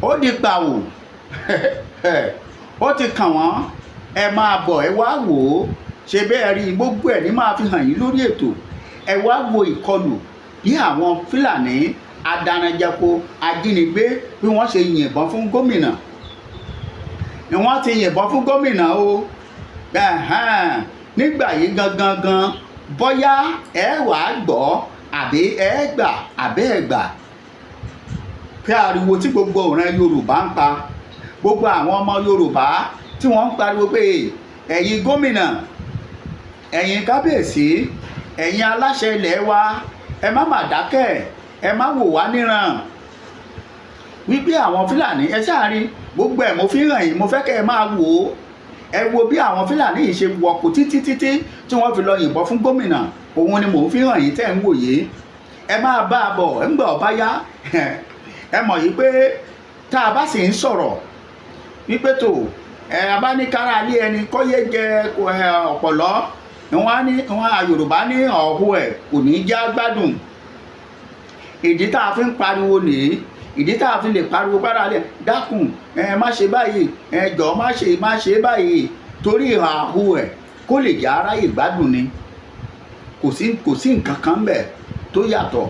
ó di gbàwò ó ti kàn wọ́n ẹ máa bọ̀ ẹ wá wò ó ṣe bẹ́ẹ̀ rí gbogbo ẹ̀ ní máa fi hàn yín lórí ètò ẹ wá wo ìkọlù bí àwọn Fúlàní adaranjẹko ajínigbé bí wọ́n ṣe yìnbọn fún gómìnà ni wọ́n ti yìnbọn fún gómìnà o nígbà yìí gangan bóyá ẹ wàá gbọ́ àbí ẹ gbà àbẹ́ ẹ gbà pé ariwo tí gbogbo ìran Yorùbá ń pa gbogbo àwọn ọmọ Yorùbá tí wọ́n ń pariwo pé ẹ̀yin gómìnà ẹ̀yin kábíyèsí ẹ̀yin aláṣẹ ilẹ̀ wa ẹ má mà dákẹ́ ẹ má wò wá níran wípé àwọn Fúlàní ẹ sáàrin gbogbo ẹ̀ mo fi hàn yín mo fẹ́ kẹ́ ẹ máa wò ó ẹ wo bí àwọn Fúlàní yìí ṣe wọ̀kù títí tí wọ́n fi lọ yìnbọn fún gómìnà òun ni mò ń fi hàn yín tẹ́ ń wò yìí ẹ máa bá a bọ̀ ẹ ń gbọ́ ọ bá yá ẹ mọ̀ yìí pé tá a bá sì ń sọ̀rọ̀ wípé tó abáníkára alé ẹni kọ́yé jẹ ọ̀pọ̀lọ́ wọn Yorùbá ní ọ̀hú ẹ̀ kò ní já gbádùn ìdí tá a fi ń pariwo nìyí ìdí tá a fi lè pariwo gbára lẹ̀ dákun má ṣe báyìí jọ̀ọ́ má ṣe báyìí torí àhú ẹ̀ kó lè jẹ́ aráyè gbádùn ni kò sí nǹkan kan bẹ̀ tó yàtọ̀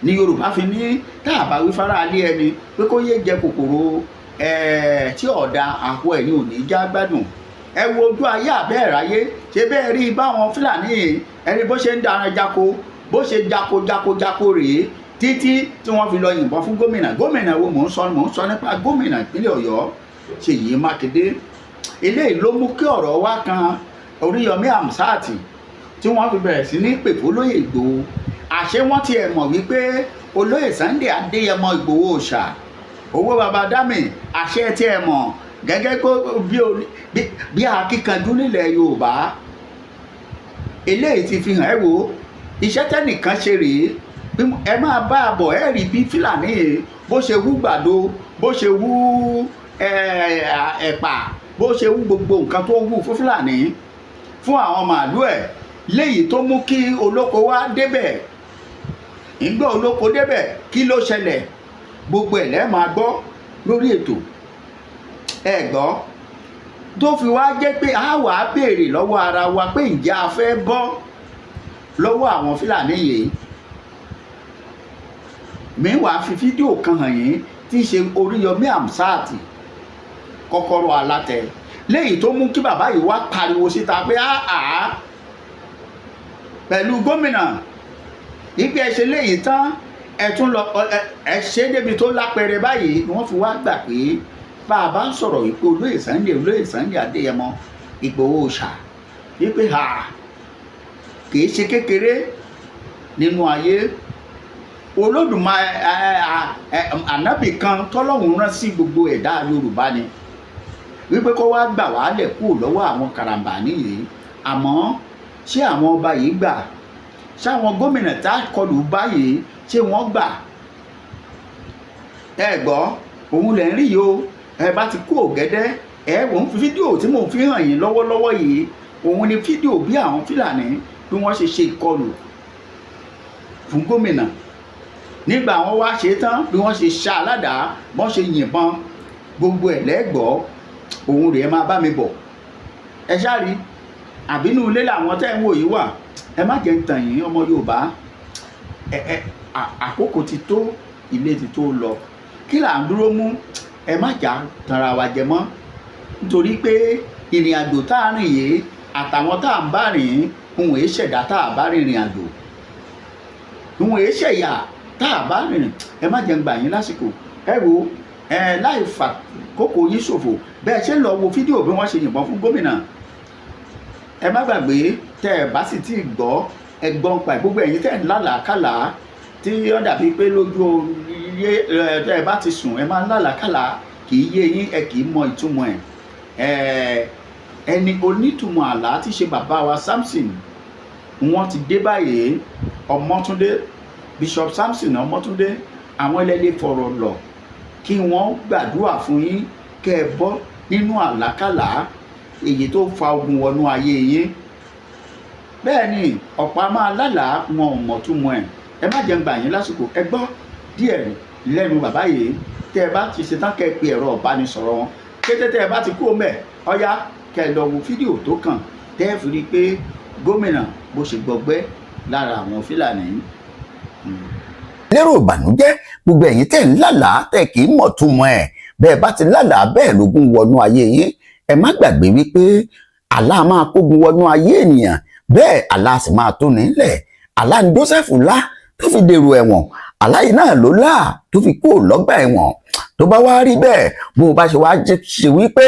ní Yorùbá fi ní tá a bá wí fara alé ẹni pé kó yé jẹ kòkòrò tí ọ̀dà àhú ẹ̀ ní òní já gbádùn ẹ wo ojú ayé àbẹ́ẹ̀ráyé ṣe bẹ́ẹ̀ rí báwọn Fúlàní ẹni bó ṣe ń daran jako bó ṣe jako rèé títí tí wọ́n fi lọ yìnbọn fún gómìnà wo mò ń sọ nípa gómìnà ìpínlẹ̀ Ọ̀yọ́ Ṣèyí Mákindé eléyìí ló mú kí ọ̀rọ̀ wá kan Oríyọmí Hamzat tí wọ́n fi bẹ̀rẹ̀ sí ní pèpè olóyè Ìgbòho àṣé wọ́n ti ẹ̀ mọ̀ wípé olóyè Sunday Adéyẹmọ Ìgbòho Òòṣà owó baba dámì àṣẹ tí ẹ mọ̀ gẹ́gẹ́ bí akíkanjú nílẹ̀ Yorùbá eléyìí ti fi hàn ẹ́ wò iṣẹ́ tẹ́nìkan ṣe rèé ẹ máa bá a bọ̀ ẹ́ rí bí Fúlàní bó ṣe wú gbàdo bó ṣe wú ẹ̀pà bó ṣe wú gbogbo nǹkan tó wú fún Fúlàní fún àwọn màálù ẹ̀ léyìí tó mú kí olóko wá débẹ̀ ìgbà olóko débẹ̀ kí ló ṣẹlẹ̀ gbogbo ẹ̀ lẹ́ẹ̀ máa gbọ́ lórí ètò ẹ gbọ́ tó fi wá jẹ́ pé a wà á béèrè lọ́wọ́ ara wa pé ǹjẹ́ a fẹ́ bọ́ lọ́wọ́ àwọn Fúlàní yìí mẹ́wàá fi fídíò kan hàn yín tí í ṣe Oríyọmí Hamzat kọ́kọ́rọ́ alátẹ léyìí tó mú kí bàbá yìí wá pariwo síta pé pẹ̀lú gómìnà ìgbé ẹ̀ṣẹ̀ léyìí tán ẹ̀tún lọ ẹ̀ṣẹ̀ débi tó lápẹẹrẹ báyìí ni wọ́n fi wá gbà pé bá a bá ń sọ̀rọ̀ wípé olóyè Sunday Adéyẹmọ Ìgbòho Òòṣà wípé kìí ṣe kékeré nínú ayé Olódùmarè ànábì kan tọ́lọ́hun rán sí gbogbo ẹ̀dá Yorùbá ni wípé kó wá gbà wá lẹ̀ kúrò lọ́wọ́ àwọn karambání yìí àmọ́ ṣé àwọn ọba yìí gbà ṣé àwọn gómìnà tá a kọlù báyìí ṣé wọ́n gbà ẹ gbọ́ òun lẹ̀ ń rí yìí o ẹ bá ti kú ògẹ́dẹ́ ẹ wò ń fi fídíò tí mò ń fi hàn yín lọ́wọ́lọ́wọ́ yìí òun ni fídíò bí àwọn Fúlàní bí wọ́n ṣe ìkọlù fún gómìnà nígbà wọn wá ṣe tán bí wọ́n ṣe ṣá aládàá wọ́n ṣe yìnbọn gbogbo ẹ̀ lẹ́gbọ́ òun rèé máa bá mi bọ̀ ẹ ṣáàrí àbínú ilé làwọn tẹ́ ń wò yìí wà ẹ má jẹ́ ń tàn yín ọmọ Yorùbá àkókò ti tó ilé ti tó lọ kí là ń dúró mú ẹ má jà tanra wa jẹ mọ́ nítorí pé ìrìn àjò tá a rìn yìí àtàwọn tá a ń bá rìn ohun èé ṣẹ̀dá tá a bá rìnrìn àjò ohun èé ṣẹ̀yà tá a bá rìn ẹ má jẹ́ ń gbà yín lásìkò ẹ wo láì fà kókò yín ṣòfò bẹ́ẹ̀ ṣe ń lọ wo fídíò bí wọ́n ṣe yìnbọn fún gómìnà ẹ má gbàgbé tẹ́ ẹ bá sì tí ì gbọ́ ẹgbọ́n pa gbogbo ẹ̀yin tẹ́ ẹ ń lálàákàlà tí ó dàbí pé lójú iye tẹ́ ẹ bá ti sùn ẹ máa ń lálàákàlà kì í yé yín ẹ kì í mọ ìtumọ̀ ẹ̀ ẹni onítùmọ̀ àlá tí ṣe bàbá wa Samson wọ́n ti dé báyìí Ọmọ́túndé Bishop Samson Ọmọ́túndé àwọn ẹlẹ́lẹ́ fọ̀rọ̀ lọ kí wọ́n gbàdúrà fún yín kẹ́ ẹ bọ́ nínú àlákàlà èyí tó fa ogun wọnú ayé yín bẹ́ẹ̀ ni ọ̀pọ̀ a máa lálàá wọn ò mọ̀ túmọ̀ ẹ̀ ẹ má jẹ́ ń gbà yín lásìkò ẹ gbọ́ díẹ̀ lẹ́nu bàbá yìí tẹ́ ẹ bá ti ṣe tán kẹ́ ẹ pe ẹ̀rọ ìbánisọ̀rọ̀ wọn kété tẹ́ ẹ bá ti kú ọmọ ẹ̀ ọ̀yá kẹ́ ẹ lọ wo fídíò tó kàn tẹ́ ẹ fi rí i pé gómìnà bó ṣe gbọgbẹ́ lára àwọn Fúlàní. lérò ìbànújẹ́ gbogbo ẹ̀yin tẹ́ ń lálàá tẹ́ kì í mọ̀ túmọ̀ ẹ̀ bẹ́ẹ̀ bá ti lálàá bẹ́ẹ̀ lógún wọnú ayé yín ẹ má gbàgbé wípé àlá máa kógun wọnú ayé ènìyàn bẹ́ẹ̀ àlá sì máa tó nílẹ̀ àlá ni Joseph lá tó fi dèrò ẹ̀wọ̀n àlá yìí náà ló lá tó fi kúrò lọ́gbà ẹ̀wọ̀n tó bá wá rí bẹ́ẹ̀ bó o bá ṣe wá ṣe wípé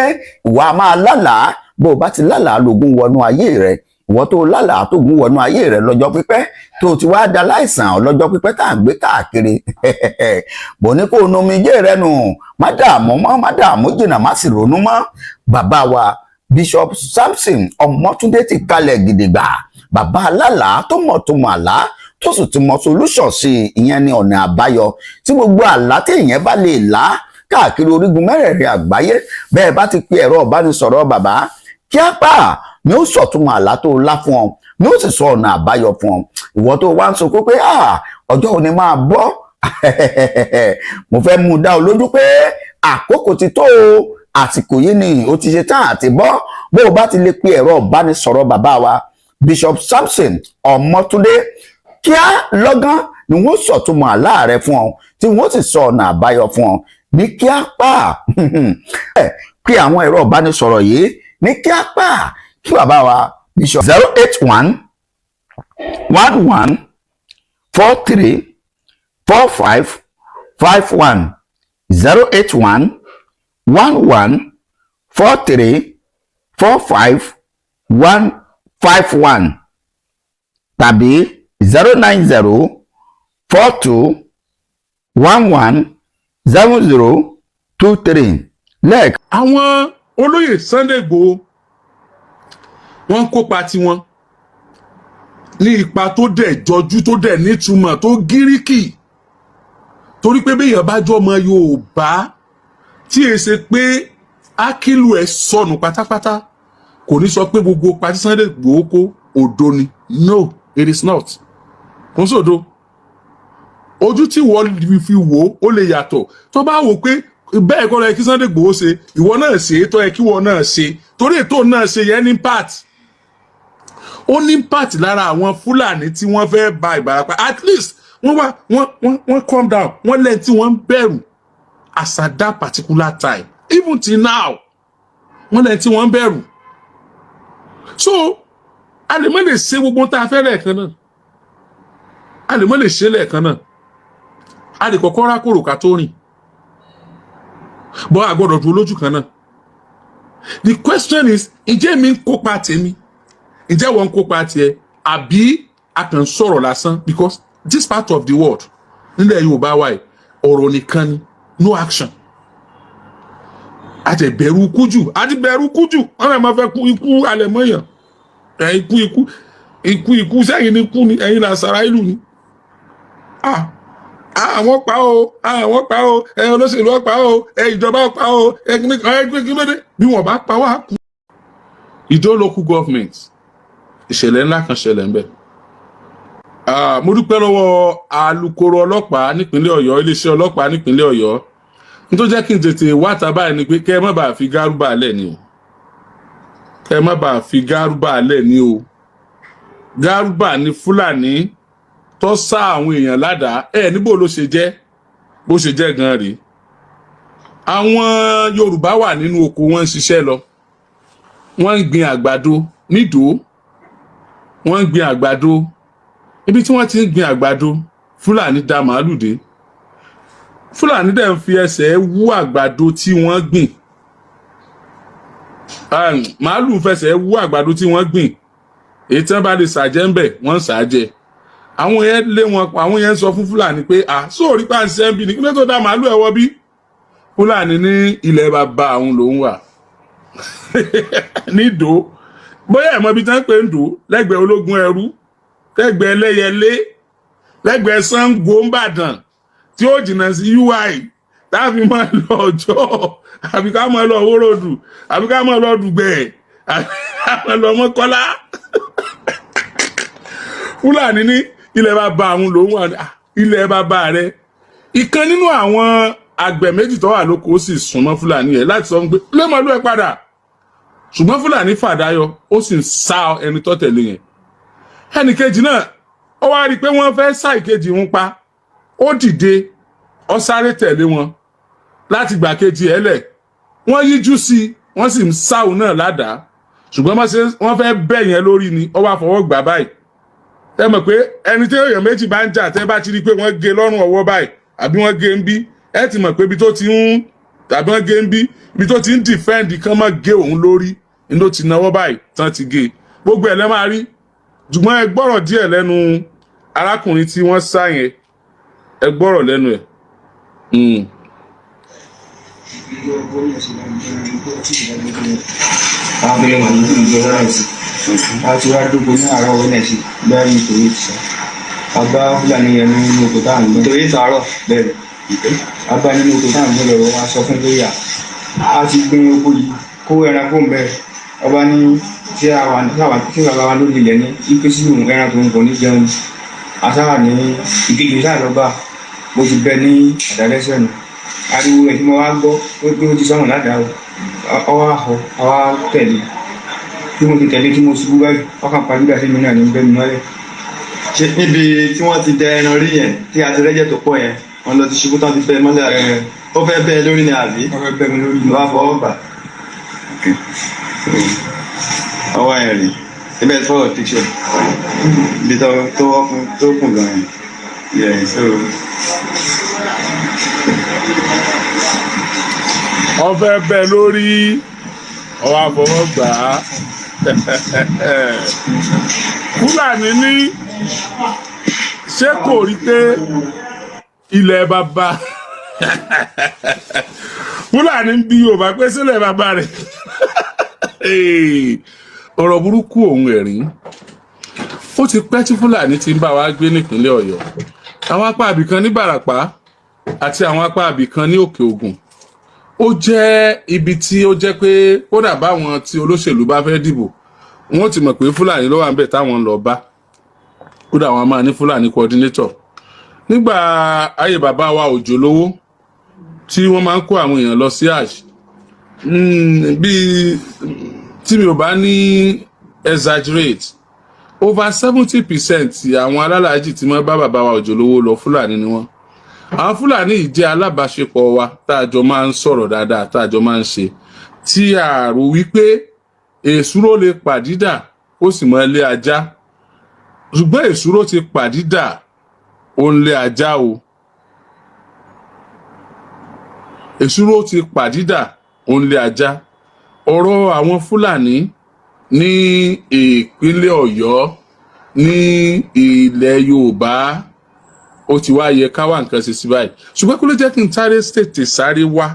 ìwà máa lálàá bó o bá ti lálàá lógún wọnú ayé rẹ ìwọ tó lálàá tó gún wọnú ayé rẹ lọ́jọ́ pípẹ́ tó ti wá da láìsàn ọlọ́jọ́ pípẹ́ tá à ń gbé káàkiri bò ní kó o nomi jẹ́ rẹ nù má dààmú mọ́ má dààmú jìnnà má sì ronú mọ́ bàbá wa Bishop Samson Ọmọtúndé ti kalẹ̀ gidigba bàbá alálàá tó mọ̀ tó mọ̀ àlá tó sì ti mọ̀ solution sí ìyẹn ní ọ̀nà àbáyọ tí gbogbo àlá téèyàn bá lè lá káàkiri orígun mẹ́rẹ̀ẹ̀rin àgbáyé bẹ́ẹ̀ bá ti pe ẹ̀rọ ìbánisọ̀rọ̀ bàbá kíápá ni ó sọ̀túnmọ̀ àlá tó lá fún ọ ni ó sì sọ ọ̀nà àbáyọ fún ọ ìwọ tó wá ń sọ pé ọjọ́ òní máa bọ́ mo fẹ́ mú dá ọ lójú pé àkókò ti tó o àsìkò yìí ni ó ti ṣe tán àti bọ́ bó o bá ti lè pe ẹ̀rọ ìbánisọ̀rọ̀ bàbá wa Bishop Samson Ọmọtúndé kíá lọ́gán ni wọ́n sọ̀túnmọ̀ àlá rẹ fún ọ tí wọ́n sì sọ ọ̀nà àbáyọ fún ọ ní kíápá pé àwọn ẹ̀rọ ìbánisọ̀rọ̀ yìí ní kíápá kí bàbá wa Bishop 081 11 43 45 51 081 11 43 45 151 tàbí 090 42 11 0023 lẹ́ẹ̀kan. àwọn olóyè Sunday Igboho wọ́n kópa tiwọn ní ipa tó dẹ̀ jọjú tó dẹ̀ nítumọ̀ tó gíríkì torí pé béèyàn bá jọ ọmọ Yorùbá tí è ṣe pé ákílù ẹ̀ sọnù pátápátá kò ní sọ pé gbogbo pati Sunday Igboho kó òdo ni no it is not kò ń sòdo ojú tí wọ́n fi wò ó lè yàtọ̀ tó bá wò pé bẹ́ẹ̀ kọ́ lọ yẹ kí Sunday Igboho ṣe ìwọ náà ṣe é tó yẹ kí wọ́n náà ṣe torí ètò náà ṣe yẹn ní part ó ní part lára àwọn Fúlàní tí wọ́n fẹ́ ba Ìbàràpá at least wọ́n calm down wọ́n lẹ́yìn tí wọ́n ń bẹ̀rù as at that particular time even till now wọ́n lẹ́yìn tí wọ́n ń bẹ̀rù so a lè má lè ṣe gbogbo tá a fẹ́ lẹ́ẹ̀kan náà a lè má lè ṣe lẹ́ẹ̀kan náà a lè kọ́kọ́ rákòrò ká tó rìn bọ́ a gbọ́dọ̀ dúró lójú kan náà the question is ǹjẹ́ mi ń kópa tèmi ǹjẹ́ wọ́n ń kópa tiẹ̀ àbí a kàn sọ̀rọ̀ lásán because this part of the world nílẹ̀ Yorùbá wa ọ̀rọ̀ nìkan ni no action àti bẹ̀rù kújù àti bẹ̀rù kújù wọ́n rẹ̀ máa fẹ́ kú ikú alẹ̀ mọ́yàn ikú sẹ́yìn ní kú ni ẹ̀yin làṣàrà ìlú ni àwọn pa o àwọn pa o olóṣèlú ọ̀pá o ìjọba ọ̀pá o kílódé bí wọ́n bá pa wá kú. Ìdó local government ìṣẹ̀lẹ̀ ńlá kan ṣẹlẹ̀ ńbẹ̀. Mo dúpẹ́ lọ́wọ́ alukoro ọlọ́pàá nípínlẹ̀ Ọ̀yọ́ iléeṣẹ́ ọlọ́pàá nípínlẹ̀ Ọ̀yọ́ ní tó jẹ́ kí n tètè wá tábà ní pé kẹ́ ẹ má bàa fi gárúbà lẹ̀ ni o kẹ́ ẹ má bàa fi gárúbà lẹ̀ ni o gárúbà ní Fúlàní tó sá àwọn èèyàn ládàá níbo ló ṣe jẹ́ bó ṣe jẹ́ gan rèé àwọn Yorùbá wà nínú oko wọn ń ṣiṣẹ́ lọ wọ́n ń gbin àgbàdo nídòó wọ́n ń gbin àgbàdo ibi tí wọ́n ti ń gbin àgbàdo Fúlàní dá màálù dé Fúlàní dẹ̀ ń fi ẹsẹ̀ wú àgbàdo tí wọ́n gbìn màálù fẹsẹ̀ wú àgbàdo tí wọ́n gbìn èyí tí wọ́n bá lè ṣàjẹ́ ń bẹ̀ wọ́n ń ṣàjẹ́ àwọn yẹn lé wọn àwọn yẹn sọ fún Fúlàní pé sóòrí pàṣẹ ń bí ní kí ló tó dá màálù ẹwọ bí Fúlàní ní ilẹ̀ bàbá àwọn lòún wà ní Ìdó bóyá ẹ̀mọ́ ibi tí wọ́n pè ń Ìdó lẹ́gbẹ̀ẹ́ ológun ẹrú lẹ́gbẹ̀ẹ́ ẹlẹ́yẹlé lẹ́gbẹ̀ẹ́ Ṣàngó ńbàdàn tí ó jìnnà sí UI táàfi máa lọ ọjọ́ àbí ká máa lọ Owórodù àbí ká máa lọ Dùgbẹ̀ àbí ká máa lọ Mọ́kọ́lá Fúlàní ní ilẹ̀ bàbá àwọn lòun wà ilẹ̀ bàbá rẹ̀ ìkan nínú àwọn àgbẹ̀ méjì tó wà lóko ó sì súnmọ́ Fúlàní yẹn láti sọ pé lé màálù ẹ padà ṣùgbọ́n Fúlàní fàdáyọ ó sì ń sá ẹni tó tẹ̀lé yẹn ẹnì kejì náà ó wá rí i pé wọ́n fẹ́ sá ìkejì ń pa ó dìde ó sáré tẹ̀lé wọn láti gbà kejì ẹ̀ lẹ̀ wọ́n yíjú sí i wọ́n sì ń sá òun náà ládàá ṣùgbọ́n wọ́n fẹ́ bẹ̀ yẹn lórí ni ó wá fọwọ́ gbà báyìí ẹ mọ̀ pé ẹni tí èèyàn méjì bá ń jà tẹ́ bá ti rí i pé wọ́n gé lọ́rùn ọwọ́ báyìí àbí wọ́n gé ń bí ẹ ti mọ̀ pé ibi tó ti ń tàbí wọ́n gé ń bí ibi tó ti ń defend kán mọ́ gé òun lórí ni ló ti náwó báyìí tán ti gé gbogbo ẹ̀ lẹ́ máa rí ṣùgbọ́n ẹ gbọ́rọ̀ díẹ̀ lẹ́nu arákùnrin tí wọ́n sá yẹn ẹ gbọ́rọ̀ lẹ́nu ẹ̀. àwọn abẹ́lẹ̀ wà nínú ìjọ láìsí láti wá dógbò ní àárọ̀ owó náà sí bẹ́ẹ̀ ní torí ìtìsá àbá Fúlàní yẹn nínú oko tá à ń gbọ́ torí ìtàárọ̀ bẹ́ẹ̀ àbá nínú oko tá à ń gbọ́ lọ́wọ́ wa sọ fún lóyà a ti gbin oko yìí kó ẹran kó ń bẹ́ẹ̀ ọba ní tí bàbá wa lórí ilẹ̀ ní ipe sínú ẹran tó ń bọ̀ ní jẹun àsáwà ní ìkejì sáà lọ́ba mo ti bẹ ní àdálẹ́sẹ̀ nù ariwo ẹ̀ tí mo wá gbọ́ pé ó ti sọ́mọ̀ ládàá ọwọ́ àhọ́ àwa tẹ̀lé tí mo ti tẹ̀lé tí mo ṣubú báyìí ọkàn pàdúrà sí mi náà ní bẹ́ẹ̀ mi mọ́lẹ̀. ṣé níbi tí wọ́n ti dẹ ẹran rí yẹn tí a ti rẹ́jẹ̀ tó pọ̀ yẹn wọ́n lọ ti ṣubú tán ti bẹ́ẹ̀ mọ́lẹ̀ rẹ̀ ó fẹ́ bẹ́ẹ̀ lórí ni àbí. ó fẹ́ bẹ́ẹ̀ mi lórí ló wá fọwọ́ bà. ọwọ́ ẹ̀ rí ibẹ̀ fọwọ́ picture ibi tó kùn gan-an yẹn so. ọfẹ bẹ lórí ọwọ́ àfọwọ́ gbà á Fúlàní ní ṣé kò rí pé ilẹ̀ bàbá Fúlàní ń bí Yorùbá pé sílẹ̀ bàbá rẹ̀ ọ̀rọ̀ burúkú òun ẹ̀rín ó ti pẹ́ tí Fúlàní ti ń bá wa gbé nípínlẹ̀ Ọ̀yọ́ àwọn apá àbìkan ní Bàràpá àti àwọn apá àbìkan ní Òkè Ògùn ó jẹ́ ibi tí ó jẹ́ pé kódà báwọn tí olóṣèlú bá fẹ́ dìbò wọ́n ti mọ̀ pé Fúlàní ló wà ń bẹ̀ táwọn lọ bá kódà wọn máa ní Fúlàní coordinator nígbà ayé bàbá wa Òjò Lówó tí wọ́n máa ń kó àwọn èèyàn lọ sí hajj bíi tí mi ò bá ní exaggerate over 70% àwọn alálàájì tí wọ́n bá bàbá wa Òjò Lówó lọ Fúlàní ni wọ́n àwọn Fúlàní yìí jẹ́ alábàáṣepọ̀ wa táàjọ máa ń sọ̀rọ̀ dáadáa táàjọ máa ń ṣe tí a rò wípé èsúró lè pàdídà ó sì mọ ilé ajá ṣùgbọ́n èsúró ti pàdídà ó ń lé ajá o èsúró ti pàdídà ó ń lé ajá ọ̀rọ̀ àwọn Fúlàní ní ìpínlẹ̀ Ọ̀yọ́ ní ilẹ̀ Yorùbá ó ti wá yẹ ká wá nǹkan ṣe sí báyìí ṣùgbọ́n kí ló jẹ́ kí n tètè sáré wá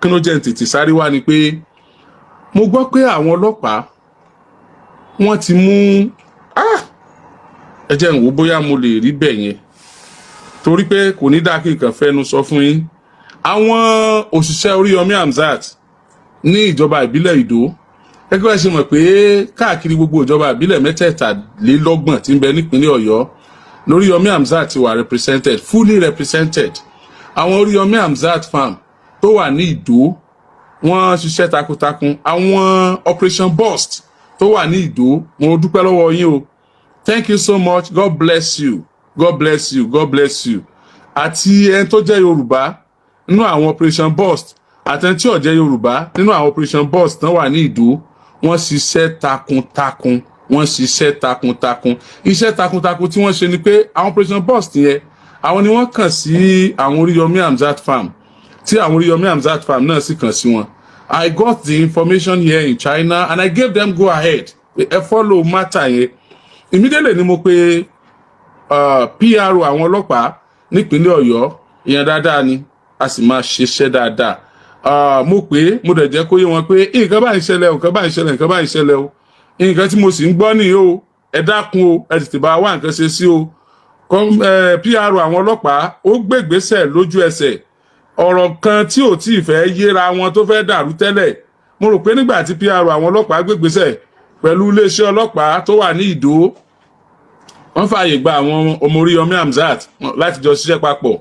kí ló jẹ́ tètè sáré wá ni pé mo gbọ́ pé àwọn ọlọ́pàá wọ́n ti mú ẹ jẹ́ n wò bóyá mo lè rí bẹ́ẹ̀ yẹn torí pé kò ní dáa kí nǹkan fẹ́nu sọ fún yín àwọn òṣìṣẹ́ Oríyọmí Hamzat ní ìjọba ìbílẹ̀ Ìdó gẹ́gẹ́ bá ṣe mọ̀ pé káàkiri gbogbo ìjọba ìbílẹ̀ 33 tí ń bẹ nípínlẹ̀ Ọ̀yọ́ Oríyọmí Hamzat ti wà represented fully represented àwọn Oríyọmí Hamzat farm tó wà ní Ìdó wọ́n ṣiṣẹ́ takuntakun àwọn operation burst tó wà ní Ìdó mo dúpẹ́ lọ́wọ́ yín o thank you so much God bless you God bless you God bless you àti ẹni tó jẹ́ Yorùbá nínú àwọn operation burst àti ẹni tí ò jẹ́ Yorùbá nínú àwọn operation burst tán wà ní Ìdó wọ́n ṣiṣẹ́ takuntakun wọ́n ṣiṣẹ́ takuntakun iṣẹ́ takuntakun tí wọ́n ṣe ni pé àwọn operation burst yẹn àwọn ni wọ́n kàn sí àwọn Oríyọmí Hamzat farm tí àwọn Oríyọmí Hamzat farm náà sì kàn sí wọn I got the information here in China and I gave them go ahead ẹ follow matter yẹn immediately ni mo pe PRO àwọn ọlọ́pàá nípínlẹ̀ Ọ̀yọ́ ìyẹn dáadáa ni a sì máa ṣiṣẹ́ dáadáa mo pé mo dẹ̀ jẹ́ kó yé wọn pé nǹkan bá ń ṣẹlẹ̀ o nǹkan bá ń ṣẹlẹ̀ nǹkan bá ń ṣẹlẹ̀ o nǹkan tí mo sì ń gbọ́ nìyí o ẹ dákun o ẹ tètè bá wá nǹkan ṣe sí o PRO àwọn ọlọ́pàá ó gbégbésẹ̀ lójú ẹsẹ̀ ọ̀rọ̀ kan tí ò tí ì fẹ́ yéra wọn tó fẹ́ dàrú tẹ́lẹ̀ mo rò pé nígbà tí PRO àwọn ọlọ́pàá gbégbésẹ̀ pẹ̀lú iléeṣẹ́ ọlọ́pàá tó wà ní Ìdó wọ́n fààyè gba àwọn ọmọ Oríyọmí Hamzat láti jọ ṣiṣẹ́ papọ̀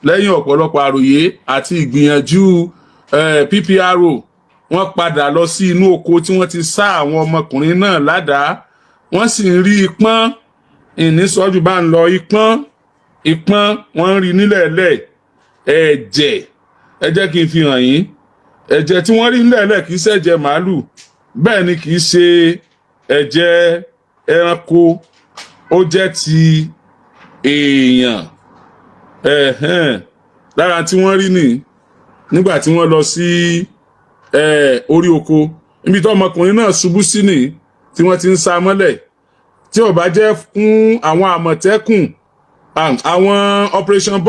lẹ́yìn ọ̀pọ̀lọpọ̀ àròyé àti ìgbìyànjú PPRO wọ́n padà lọ sí inú oko tí wọ́n ti sá àwọn ọmọkùnrin náà ládàá wọ́n sì ń rí ipọ́n ìníṣọ́jú bá ń lọ ipọ́n wọ́n ń rí nílẹ̀ẹ́lẹ̀ ẹ̀jẹ̀ ẹ jẹ́ kí n fi hàn yín ẹ̀jẹ̀ tí wọ́n rí nílẹ̀ẹ́lẹ̀ kì í ṣẹ̀jẹ̀ màálù bẹ́ẹ̀ ni kì í ṣe ẹ̀jẹ̀ ẹranko ó jẹ́ ti èèyàn lára tí wọ́n rí nì nígbà tí wọ́n lọ sí orí oko níbi tó ọmọkùnrin náà ṣubú sí nì tí wọ́n ti ń sá mọ́lẹ̀ tí ó bá jẹ́ fún àwọn àmọ̀tẹ́kùn àwọn operation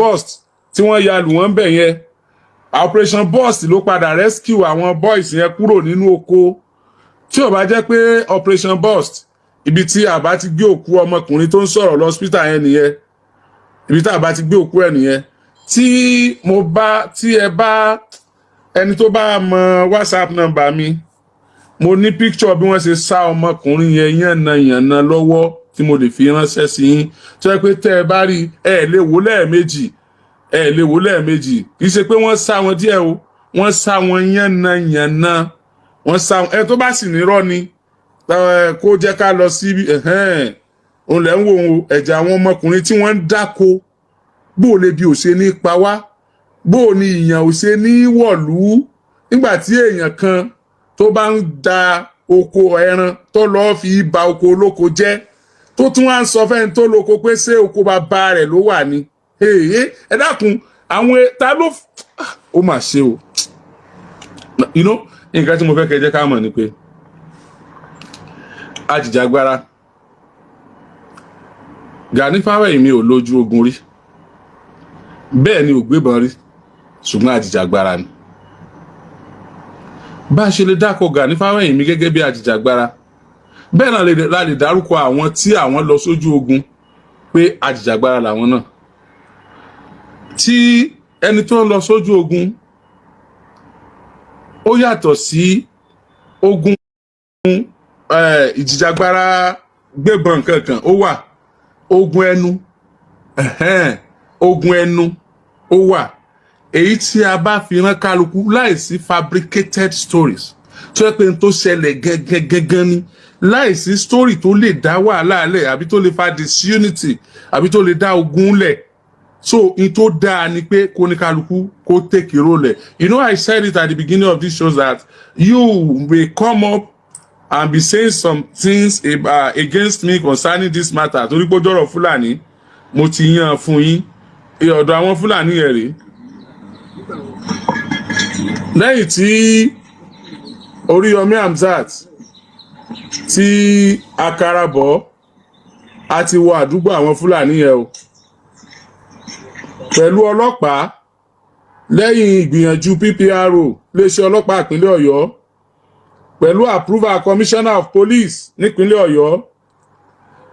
burst tí wọ́n ya lù wọ́n bẹ̀ yẹn operation burst ló padà rescue àwọn boys yẹn kúrò nínú oko tí ó bá jẹ́ pé operation burst ibi tí a bá ti gbé òkú ọmọkùnrin tó ń sọ̀rọ̀ lọ hospital yẹn nìyẹn ibi tí a bá ti gbé òkú ẹ̀ nìyẹn tí ẹ bá ẹni tó bá mọ WhatsApp number mi mo ní picture bí wọ́n ṣe sá ọmọkùnrin yẹn yànnàyànnà lọ́wọ́ tí mo lè fi ránṣẹ́ sí yín tó yẹ pé tẹ́ ẹ bá rí ẹ lè wò lẹ́ẹ̀mejì kì í ṣe pé wọ́n sá wọn díẹ̀ o wọ́n sá wọn yànnàyànnà wọ́n sá ẹ tó bá sì nírọ́ ni kó jẹ́ ká lọ sí òun lẹ́ ń wò ó ẹ̀jẹ̀ àwọn ọmọkùnrin tí wọ́n ń dáko bó o lè bí ò ṣe ní pa wá bó o ní ìyàn ò ṣe ní wọ̀lú nígbà tí èèyàn kan tó bá ń da oko ẹran tó lọ́ọ́ fi ba oko olóko jẹ́ tó tún wá ń sọ fẹ́ni tó lóko pé ṣé oko bàbá rẹ̀ ló wà ní ẹ dákun àwọn ta ló ó mà ṣe o nǹkan tí mo fẹ́ kẹ́ jẹ́ ká mọ̀ ni pé ajìjàgbara Gani Fáwẹ́hìnmí ò lójú ogun rí bẹ́ẹ̀ ni ò gbébọn rí ṣùgbọ́n ajìjàgbara ni bá a ṣe lè dákọ̀ Gani Fáwẹ́hìnmí gẹ́gẹ́ bí ajìjàgbara bẹ́ẹ̀ náà la lè dárúkọ àwọn tí àwọn lọ sójú ogun pé ajìjàgbara làwọn náà tí ẹni tó ń lọ sójú ogun ó yàtọ̀ sí ogun ìjìjàgbara gbébọn kankan ó wà ogun ẹnu ó wà èyí tí a bá fi rán kálukú láìsí fabricated stories tó yẹ pé n tó ṣẹlẹ̀ gẹ́gẹ́ ní láìsí story tó lè dá wàhálà lẹ̀ àbí tó lè fa disunity àbí tó lè dá ogun lẹ̀ so in tó dáa ni pé kó ní kálukú kó take a role. I said it at the beginning of this show that you may come up and be saying some things against me concerning this matter torí pé jọ̀rọ̀ Fulani mo ti yan fún yín ọ̀dọ̀ àwọn Fulani yẹn rèé lẹ́yìn tí Oríyọmí Hamzat tí akarabọ̀ a ti wọ àdúgbò àwọn Fulani yẹn o pẹ̀lú ọlọ́pàá lẹ́yìn ìgbìyànjú PPRO iléeṣẹ́ ọlọ́pàá ìpínlẹ̀ Ọ̀yọ́ pẹ̀lú approval commissioner of police nípínlẹ̀ Ọ̀yọ́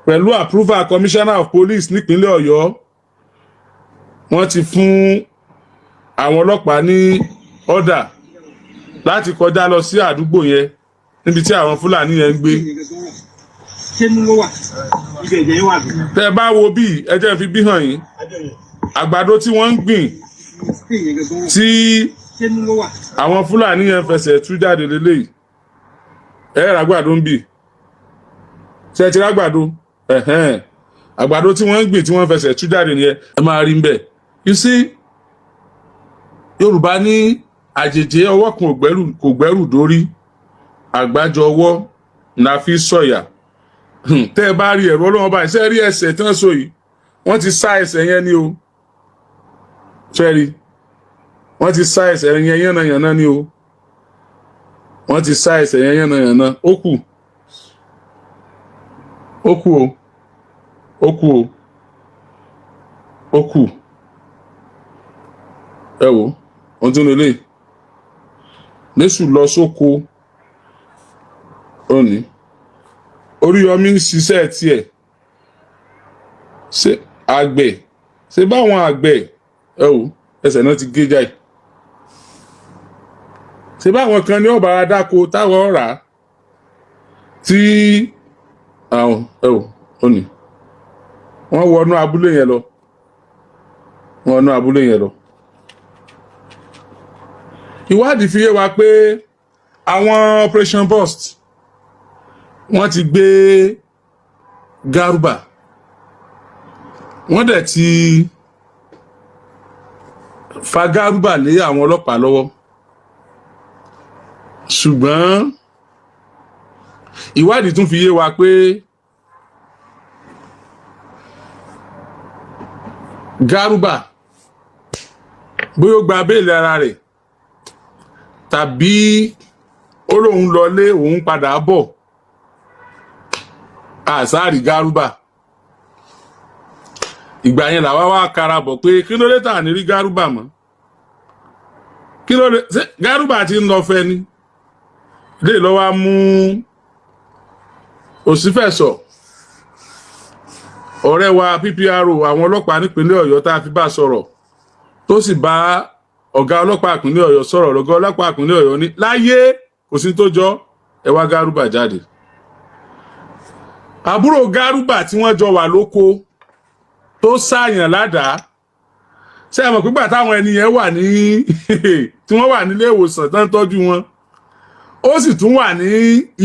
pẹ̀lú approval commissioner of police nípínlẹ̀ Ọ̀yọ́ wọ́n ti fún àwọn ọlọ́pàá ní order láti kọjá lọ sí àdúgbò yẹn níbi tí àwọn Fúlàní yẹn ń gbé. Tẹ́ bá wo bí ẹ jẹ́ fi bí hàn yín àgbàdo tí wọ́n ń gbìn tí àwọn Fúlàní yẹn fẹsẹ̀ tú jáde lélẹ́yìí rágbàdo ń bì ṣe ti rágbàdo àgbàdo tí wọ́n ń gbìn tí wọ́n fẹsẹ̀ tú jáde nìyẹn ẹ máa rí ń bẹ̀. You see Yorùbá ní àjèjì ọwọ́ kan kò gbẹ́rù dórí àgbájọ ọwọ́ la fi sọ̀yà tẹ́ ẹ bá rí ẹ̀rọ ọlọ́wọ́ báyìí ṣe rí ẹsẹ̀ tí wọ́n so yìí wọ́n ti sá ẹsẹ̀ yẹn ní o ṣẹ́rí wọ́n ti sá ẹsẹ̀ yẹn yánnayànna ní o wọ́n ti sá ẹsẹ̀ yẹn yánnayànna ó kù ẹ wò ohun tí ó lè lẹ́sù lọ sóko òní Oríyọmí ń ṣiṣẹ́ tiẹ̀ ṣe àgbẹ̀ ṣe báwọn àgbẹ̀ ẹ wò ẹsẹ̀ náà ti gé jáì ṣe báwọn kan ní ọ̀bà adáko táwọn ọ̀rà tí àwọn ẹ wò òní wọ́n wọnú abúlé yẹn lọ wọn ná abúlé yẹn lọ. Ìwádìí fi yé wa pé àwọn operation burst wọ́n ti gbé Garuba, wọ́n dẹ̀ ti fa Garuba lé àwọn ọlọ́pàá lọ́wọ́, ṣùgbọ́n ìwádìí tún fi yé wa pé Garuba bóyá ó gba béèlì ara rẹ̀ tàbí ó lóun lọlé òun padà bọ̀, àsáàrí Garuba. Ìgbà yẹn làwa wá karabọ̀ pé kí ló dé tà ní rí Garuba mọ́, kí ló dé Garuba ti ń lọ fẹ́ ni lè lọ wá mú òsínfẹ̀sọ̀ ọ̀rẹ́ wa PPRO àwọn ọlọ́pàá nípínlẹ̀ Ọ̀yọ́ tá a fi bá sọ̀rọ̀ tó sì bá ọ̀gá ọlọ́pàá ìpínlẹ̀ Ọ̀yọ́ sọ̀rọ̀, ọ̀gá ọlọ́pàá ìpínlẹ̀ Ọ̀yọ́ ní láyé kò sí tó jọ, ẹ wá Garuba jáde. Àbúrò Garuba tí wọ́n jọ wà lóko tó sáàyàn ládàá, ṣé ẹ mọ̀ pígbà táwọn ẹni yẹn wà ní tí wọ́n wà nílé ìwòsàn tán tọ́jú wọn, ó sì tún wà ní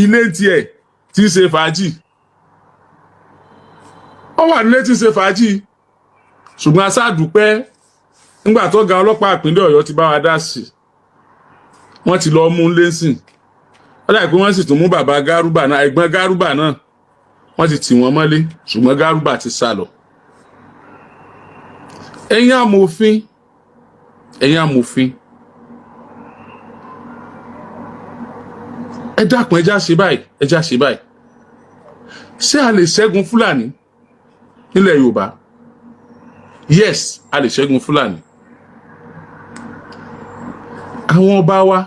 ilé tiẹ̀ tí í ṣe fàájì, ó wà nílé tí í ṣe fàájì, ṣùgbọ́n a ṣàdúpẹ́ nígbà tó ga ọlọ́pàá ìpínlẹ̀ Ọ̀yọ́ ti bá wa dá sí, wọ́n ti lọ mú lẹ́sìn, ó dà pé wọ́n sì tún mú bàbá Garuba náà, ẹ̀gbọ́n Garuba náà wọ́n ti tì wọ́n mọ́lé, ṣùgbọ́n Garuba ti sá lọ. Ẹ̀yin amòfin, ẹ dákun ẹjá ṣe báyìí, ṣé a lè ṣẹ́gun Fúlàní nílẹ̀ Yorùbá? Yes, a lè ṣẹ́gun Fúlàní. Àwọn ọba wa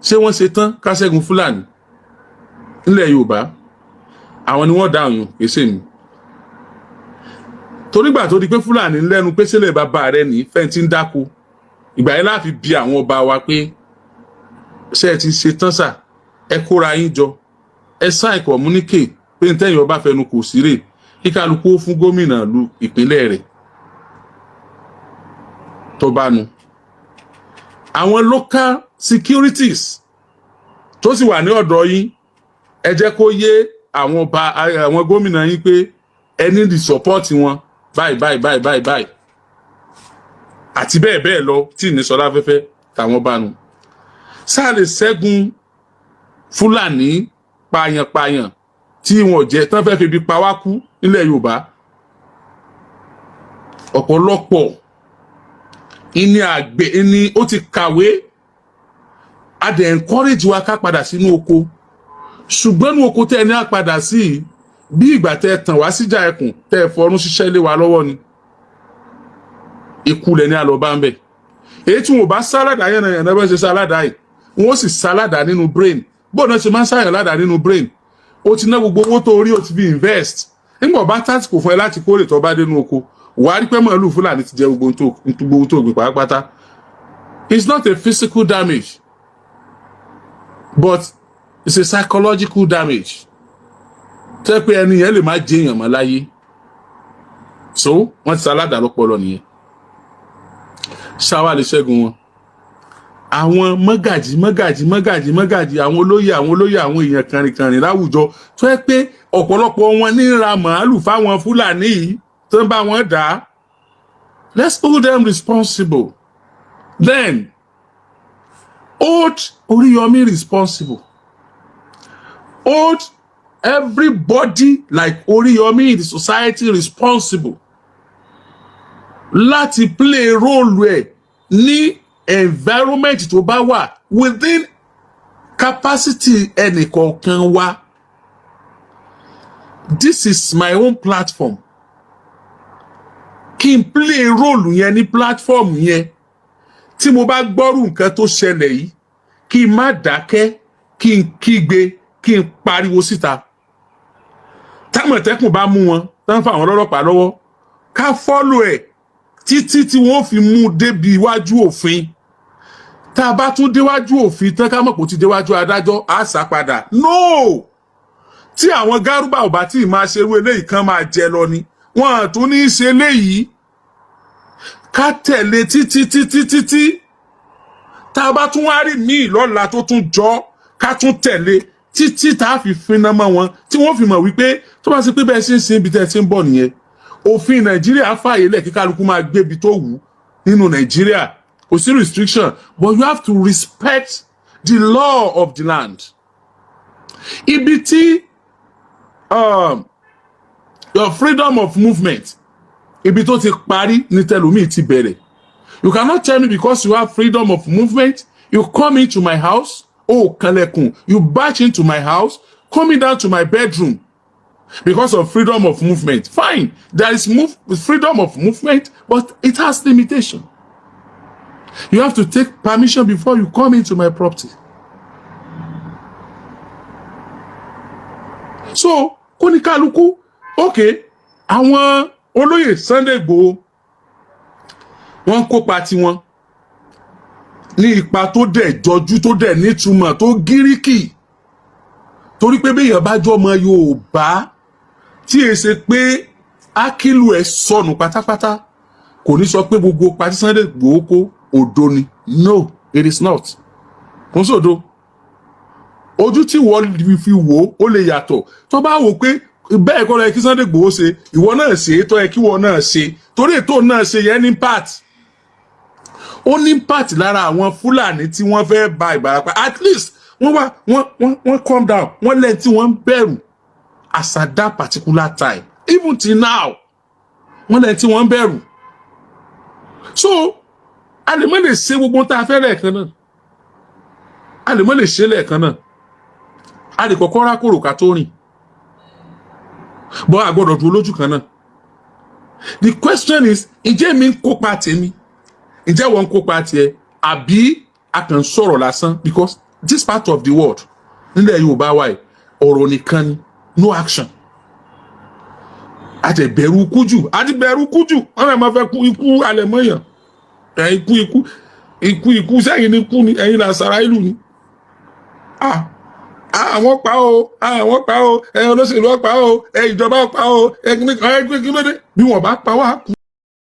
ṣé wọ́n ṣe tán ká ṣẹ́gun Fúlàní nílẹ̀ Yorùbá? Àwọn ni wọ́n dáhùn pèsè mi. Torígbà tó di pé Fúlàní lẹ́nu pé sílẹ̀ bàbá rẹ̀ ní fẹ́ntì ń dáko, ìgbà yẹn láfi bi àwọn ọba wa pé ṣé ẹ ti ṣe tán sà, ẹ kóra yín jọ, ẹ sign communique pé ń tẹ́yìn ọba fẹnu kò sí rè, kí kálukú fún gómìnà lu ìpínlẹ̀ rẹ̀ tó bá nu. Àwọn local securities tó sì wà ní ọ̀dọ̀ yín, ẹ jẹ́ kó yé àwọn gómìnà yín pé ẹ ní the support wọn báyìí àti bẹ́ẹ̀ bẹ́ẹ̀ lọ tí ní sọlá fẹ́fẹ́ tàwọn bá nu. Sáà lè ṣẹ́gun Fúlàní pààyàn tí wọn jẹ́ tán fẹ́ febi pa wá kú nílẹ̀ Yorùbá? Ọ̀pọ̀lọpọ̀ ìní ó ti kàwé, a dẹ̀ encourage wa ká padà sínú oko, ṣùgbọ́n ní oko tẹ́ ní á padà sí bí ìgbà tẹ́ tàn wá síjà ẹkùn tẹ́ fọrún ṣiṣẹ́ lé wa lọ́wọ́ ni. Ikú lẹ ní àlọ́ bá ń bẹ̀. Èyí tí wọn bá sálàdà yànnà bẹ́ẹ̀ ṣe sálàdà yìí, wọn ó sì sálàdà nínú brain. Bọ́ọ̀nà ṣe máa ń sáyàn ládàá nínú brain. Ó ti ná gbogbo owó tó rí, ó ti fi invest. Nígbà bá tásìkò fún ẹ láti kórè tó bá dénú oko, wàá rí pé màálù Fúlàní ti jẹ gbogbo tó gbìn pàápàá. It's not a physical damage, but it's a psychological damage. Tẹ́ pé ẹni yẹn lè má jẹ èèyàn mọ́ láyé. So wọ́n ti sálàdà lọ́pọlọ nìyẹn. Ṣáwá lè ṣẹ́gun wọn. Àwọn mọ́gàjì, àwọn olóyè, àwọn èèyàn kànrìnkànrìn láwùjọ tó yẹ pé ọ̀pọ̀lọpọ̀ wọn ní ra màálù fáwọn Fúlàní yìí tó ń bá wọn dà á. Let's hold them responsible. Then hold Oríyọmí responsible. Hold everybody like Oríyọmí in the society responsible láti play role ẹ̀ ní environment tó bá wà within capacity ẹnìkọ̀ọ̀kan wa. This is my own platform. Kí n play role yẹn ní platform yẹn. Tí mo bá gbọ́rù nǹkan tó ṣẹlẹ̀ yìí, kí n má dákẹ́, kí n kígbe, kí n pariwo síta. Támọ̀tẹ́kùn bá mú wọn, tán fà wọ́n lọ́lọ́pàá lọ́wọ́, ká follow ẹ̀ títí tí wọ́n fi mú débi iwájú òfin. Tá a bá tún déwájú òfin tán ká mọ̀ pé ó ti déwájú adájọ́, á sá padà. No! Tí àwọn Garuba ò bá tí máa ṣerú eléyìí kan máa jẹ lọ ni, wọ́n tún ní í ṣe eléyìí. ká tẹ̀lé títí tá a bá tún wá rí míì lọ́la tó tún jọ ká tún tẹ̀lé títí tá a fi finna mọ́ wọn tí wọ́n fi mọ̀ wípé tó bá ṣe pé bẹ́ẹ̀ ṣe ń sin ibi tẹ́ ẹ ti ń bọ̀ nìyẹn òfin Nàìjíríà fààyè lẹ̀ kí kálukú máa gbé ibi tó wù nínú Nàìjíríà kò sí restriction but you have to respect the law of the land. Ibi tí your freedom of movement ibi tó ti parí ní tẹlómi ti bẹ̀rẹ̀. You cannot tell me because you have freedom of movement you come into my house kanlẹ̀kùn you barge into my house coming down to my bedroom because of freedom of movement. Fine, there is freedom of movement but it has limitation. You have to take permission before you come into my property. So kóníkálukú okay àwọn olóyè Sunday Igboho wọ́n kópa tiwọn ní ipa tó dẹ̀ jọjú tó dẹ̀ nítumọ̀ tó gíríkì torí pé béèyàn bá jọ ọmọ Yorùbá tí è ṣe pé ákílù ẹ̀ sọnù pátápátá kò ní sọ pé gbogbo pati Sunday Igboho kó òdo ni. No, it is not. Kò sódo. Ojú tí wọ́n fi wò ó lè yàtọ̀ tó bá wò pé bẹ́ẹ̀ kọ́ lọ kí Sunday Igboho ṣe ìwọ náà ṣe tó yẹ kí wọ́n náà ṣe torí ètò náà ṣe yẹn ní part ó ní part lára àwọn Fúlàní tí wọ́n fẹ́ ba Ìbàràpá at least wọ́n calm down wọ́n lẹ́yìn tí wọ́n ń bẹ̀rù as at that particular time even till now wọ́n lẹ́yìn tí wọ́n ń bẹ̀rù so a lè má lè ṣe gbogbo tá a fẹ́ lẹ́ẹ̀kan náà a lè má lè ṣe lẹ́ẹ̀kan náà a lè kọ́kọ́ rákòrò ká tó rìn bọ́ a gbọ́dọ̀ dúró lójú kan náà. The question is ǹjẹ́ mi ń kópa tèmi ǹjẹ́ wọ́n ń kópa tiẹ̀ àbí a kàn sọ̀rọ̀ lásán because this part of the world nílẹ̀ Yorùbá wa ọ̀rọ̀ nìkan ni no action. A tẹ̀ bẹ̀rù ikú jù a ti bẹ̀rù ikú jù wọ́n náà máa fẹ́ kú ikú alẹ̀ mọ́yàn ikú sẹ́yìn ni kú ni ẹ̀yin là sàrà ìlú ni. Àwọn pa o àwọn pa o olóṣèlú pa o ìjọba pa o kí ló dé bí wọ́n bá pa wá kú.